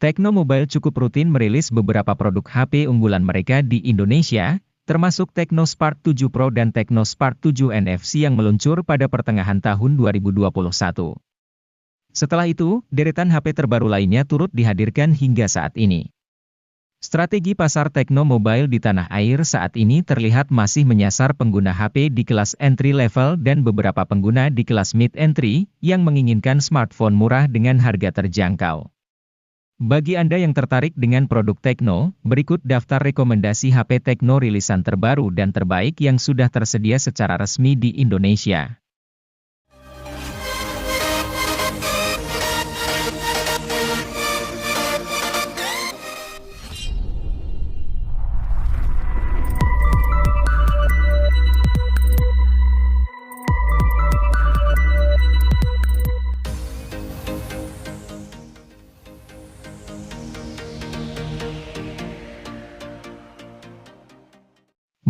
Tecno Mobile cukup rutin merilis beberapa produk HP unggulan mereka di Indonesia, termasuk Tecno Spark 7 Pro dan Tecno Spark 7 NFC yang meluncur pada pertengahan tahun 2021. Setelah itu, deretan HP terbaru lainnya turut dihadirkan hingga saat ini. Strategi pasar Tecno Mobile di tanah air saat ini terlihat masih menyasar pengguna HP di kelas entry level dan beberapa pengguna di kelas mid entry yang menginginkan smartphone murah dengan harga terjangkau. Bagi Anda yang tertarik dengan produk Tecno, berikut daftar rekomendasi HP Tecno rilisan terbaru dan terbaik yang sudah tersedia secara resmi di Indonesia.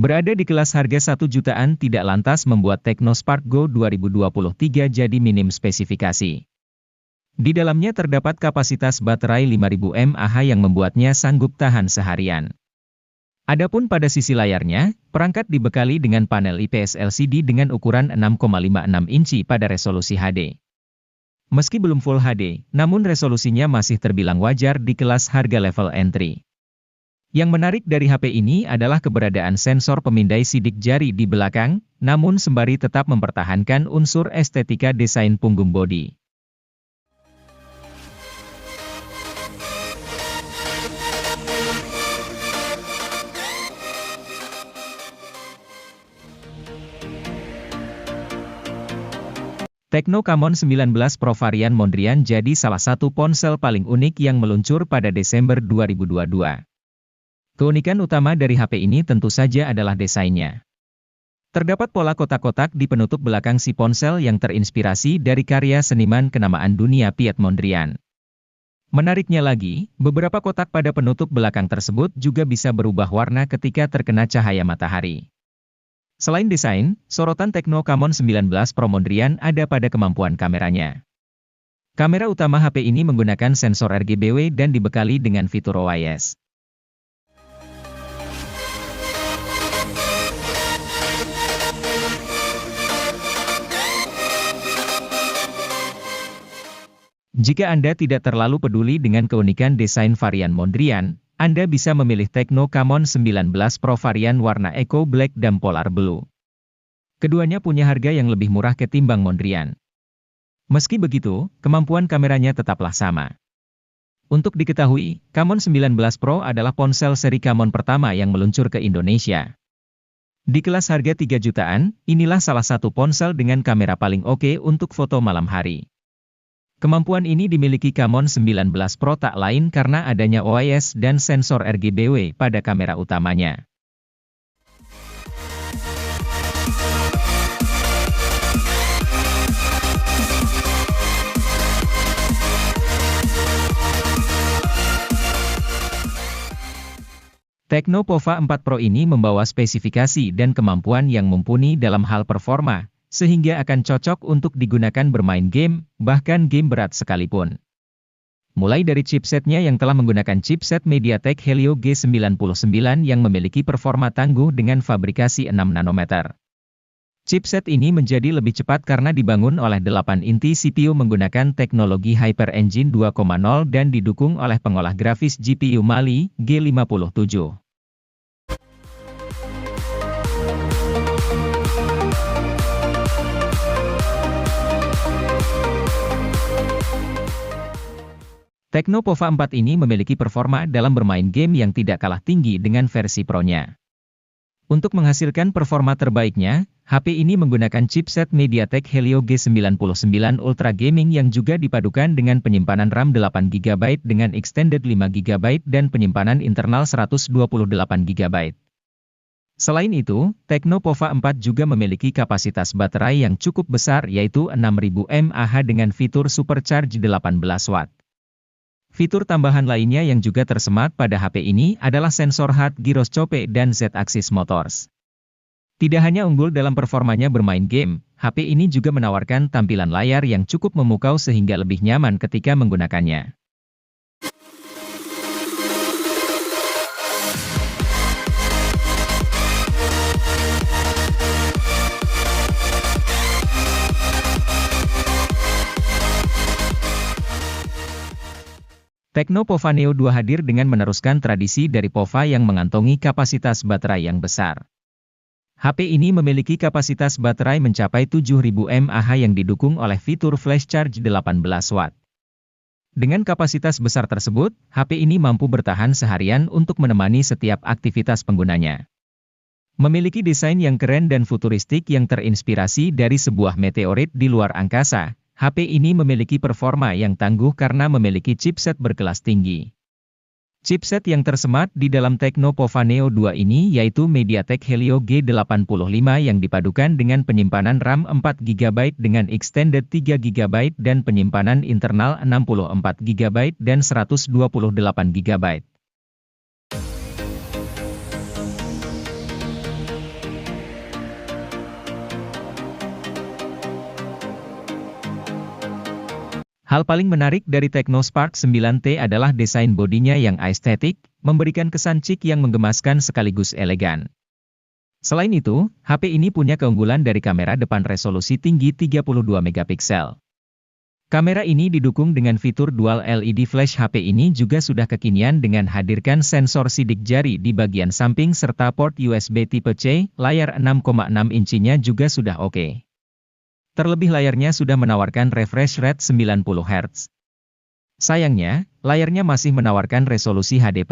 Berada di kelas harga 1 jutaan tidak lantas membuat Tecno Spark Go 2023 jadi minim spesifikasi. Di dalamnya terdapat kapasitas baterai 5000 mAh yang membuatnya sanggup tahan seharian. Adapun pada sisi layarnya, perangkat dibekali dengan panel IPS LCD dengan ukuran 6,56 inci pada resolusi HD. Meski belum Full HD, namun resolusinya masih terbilang wajar di kelas harga level entry. Yang menarik dari HP ini adalah keberadaan sensor pemindai sidik jari di belakang, namun sembari tetap mempertahankan unsur estetika desain punggung bodi. Tecno Camon 19 Pro varian Mondrian jadi salah satu ponsel paling unik yang meluncur pada Desember 2022. Keunikan utama dari HP ini tentu saja adalah desainnya. Terdapat pola kotak-kotak di penutup belakang si ponsel yang terinspirasi dari karya seniman kenamaan dunia Piet Mondrian. Menariknya lagi, beberapa kotak pada penutup belakang tersebut juga bisa berubah warna ketika terkena cahaya matahari. Selain desain, sorotan Tecno Camon 19 Pro Mondrian ada pada kemampuan kameranya. Kamera utama HP ini menggunakan sensor RGB dan dibekali dengan fitur OIS. Jika Anda tidak terlalu peduli dengan keunikan desain varian Mondrian, Anda bisa memilih Tecno Camon 19 Pro varian warna Eco Black dan Polar Blue. Keduanya punya harga yang lebih murah ketimbang Mondrian. Meski begitu, kemampuan kameranya tetaplah sama. Untuk diketahui, Camon 19 Pro adalah ponsel seri Camon pertama yang meluncur ke Indonesia. Di kelas harga 3 jutaan, inilah salah satu ponsel dengan kamera paling oke untuk foto malam hari. Kemampuan ini dimiliki Camon 19 Pro tak lain karena adanya OIS dan sensor RGB pada kamera utamanya. Tecno Pova 4 Pro ini membawa spesifikasi dan kemampuan yang mumpuni dalam hal performa, sehingga akan cocok untuk digunakan bermain game, bahkan game berat sekalipun. Mulai dari chipsetnya yang telah menggunakan chipset MediaTek Helio G99 yang memiliki performa tangguh dengan fabrikasi 6 nanometer. Chipset ini menjadi lebih cepat karena dibangun oleh 8 inti CPU menggunakan teknologi Hyper Engine 2.0 dan didukung oleh pengolah grafis GPU Mali G57. Tecno Pova 4 ini memiliki performa dalam bermain game yang tidak kalah tinggi dengan versi Pro-nya. Untuk menghasilkan performa terbaiknya, HP ini menggunakan chipset MediaTek Helio G99 Ultra Gaming yang juga dipadukan dengan penyimpanan RAM 8GB dengan extended 5GB dan penyimpanan internal 128GB. Selain itu, Tecno Pova 4 juga memiliki kapasitas baterai yang cukup besar yaitu 6000 mAh dengan fitur Supercharge 18 Watt. Fitur tambahan lainnya yang juga tersemat pada HP ini adalah sensor hard gyroscope dan Z-axis motors. Tidak hanya unggul dalam performanya bermain game, HP ini juga menawarkan tampilan layar yang cukup memukau sehingga lebih nyaman ketika menggunakannya. Tecno Pova Neo 2 hadir dengan meneruskan tradisi dari Pova yang mengantongi kapasitas baterai yang besar. HP ini memiliki kapasitas baterai mencapai 7000 mAh yang didukung oleh fitur flash charge 18 watt. Dengan kapasitas besar tersebut, HP ini mampu bertahan seharian untuk menemani setiap aktivitas penggunanya. Memiliki desain yang keren dan futuristik yang terinspirasi dari sebuah meteorit di luar angkasa, HP ini memiliki performa yang tangguh karena memiliki chipset berkelas tinggi. Chipset yang tersemat di dalam Tecno Pova Neo 2 ini yaitu MediaTek Helio G85 yang dipadukan dengan penyimpanan RAM 4GB dengan extended 3GB dan penyimpanan internal 64GB dan 128GB. Hal paling menarik dari Tecno Spark 9T adalah desain bodinya yang estetik, memberikan kesan chic yang menggemaskan sekaligus elegan. Selain itu, HP ini punya keunggulan dari kamera depan resolusi tinggi 32 megapiksel. Kamera ini didukung dengan fitur dual LED flash. HP ini juga sudah kekinian dengan hadirkan sensor sidik jari di bagian samping serta port USB tipe C, layar 6,6 inchinya juga sudah oke. Terlebih layarnya sudah menawarkan refresh rate 90 Hz. Sayangnya, layarnya masih menawarkan resolusi HD+.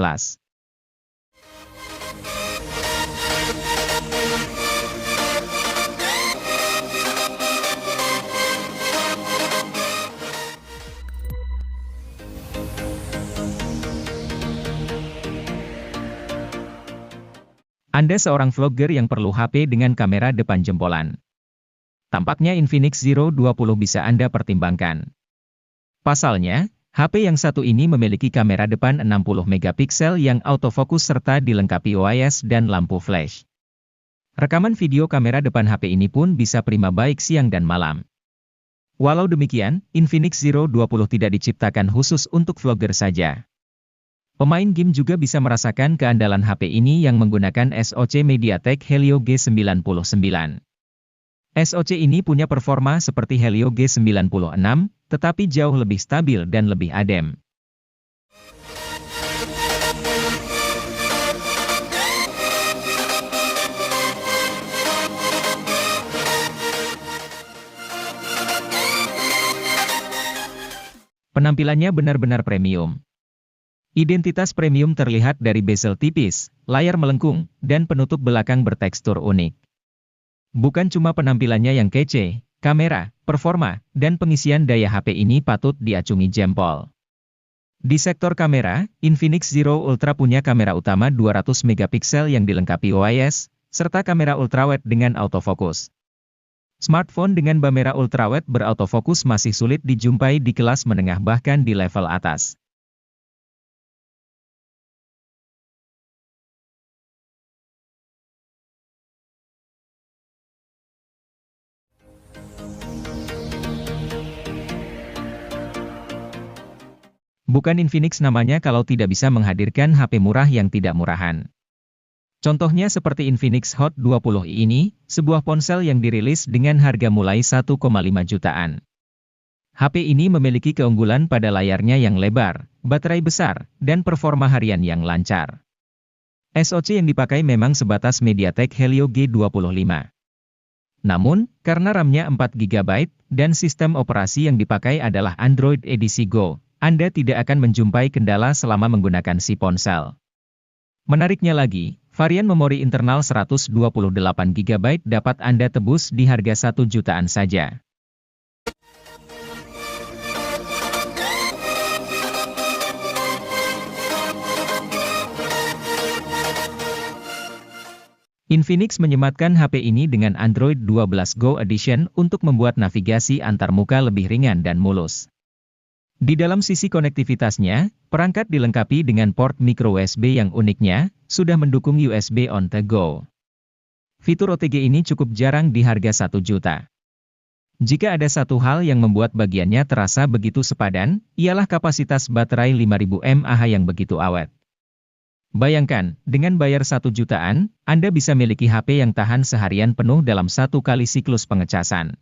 Anda seorang vlogger yang perlu HP dengan kamera depan jempolan. Tampaknya Infinix Zero 20 bisa Anda pertimbangkan. Pasalnya, HP yang satu ini memiliki kamera depan 60 megapiksel yang autofokus serta dilengkapi OIS dan lampu flash. Rekaman video kamera depan HP ini pun bisa prima baik siang dan malam. Walau demikian, Infinix Zero 20 tidak diciptakan khusus untuk vlogger saja. Pemain game juga bisa merasakan keandalan HP ini yang menggunakan SoC MediaTek Helio G99. SoC ini punya performa seperti Helio G96, tetapi jauh lebih stabil dan lebih adem. Penampilannya benar-benar premium. Identitas premium terlihat dari bezel tipis, layar melengkung, dan penutup belakang bertekstur unik. Bukan cuma penampilannya yang kece, kamera, performa, dan pengisian daya HP ini patut diacungi jempol. Di sektor kamera, Infinix Zero Ultra punya kamera utama 200 megapiksel yang dilengkapi OIS, serta kamera ultrawide dengan autofokus. Smartphone dengan kamera ultrawide berautofokus masih sulit dijumpai di kelas menengah bahkan di level atas. Bukan Infinix namanya kalau tidak bisa menghadirkan HP murah yang tidak murahan. Contohnya seperti Infinix Hot 20i ini, sebuah ponsel yang dirilis dengan harga mulai 1,5 jutaan. HP ini memiliki keunggulan pada layarnya yang lebar, baterai besar, dan performa harian yang lancar. SoC yang dipakai memang sebatas MediaTek Helio G25. Namun, karena RAM-nya 4GB, dan sistem operasi yang dipakai adalah Android edisi Go, Anda tidak akan menjumpai kendala selama menggunakan si ponsel. Menariknya lagi, varian memori internal 128GB dapat Anda tebus di harga 1 jutaan saja. Infinix menyematkan HP ini dengan Android 12 Go Edition untuk membuat navigasi antar muka lebih ringan dan mulus. Di dalam sisi konektivitasnya, perangkat dilengkapi dengan port micro USB yang uniknya, sudah mendukung USB on the go. Fitur OTG ini cukup jarang di harga 1 juta. Jika ada satu hal yang membuat bagiannya terasa begitu sepadan, ialah kapasitas baterai 5000 mAh yang begitu awet. Bayangkan, dengan bayar 1 jutaan, Anda bisa miliki HP yang tahan seharian penuh dalam 1 kali siklus pengecasan.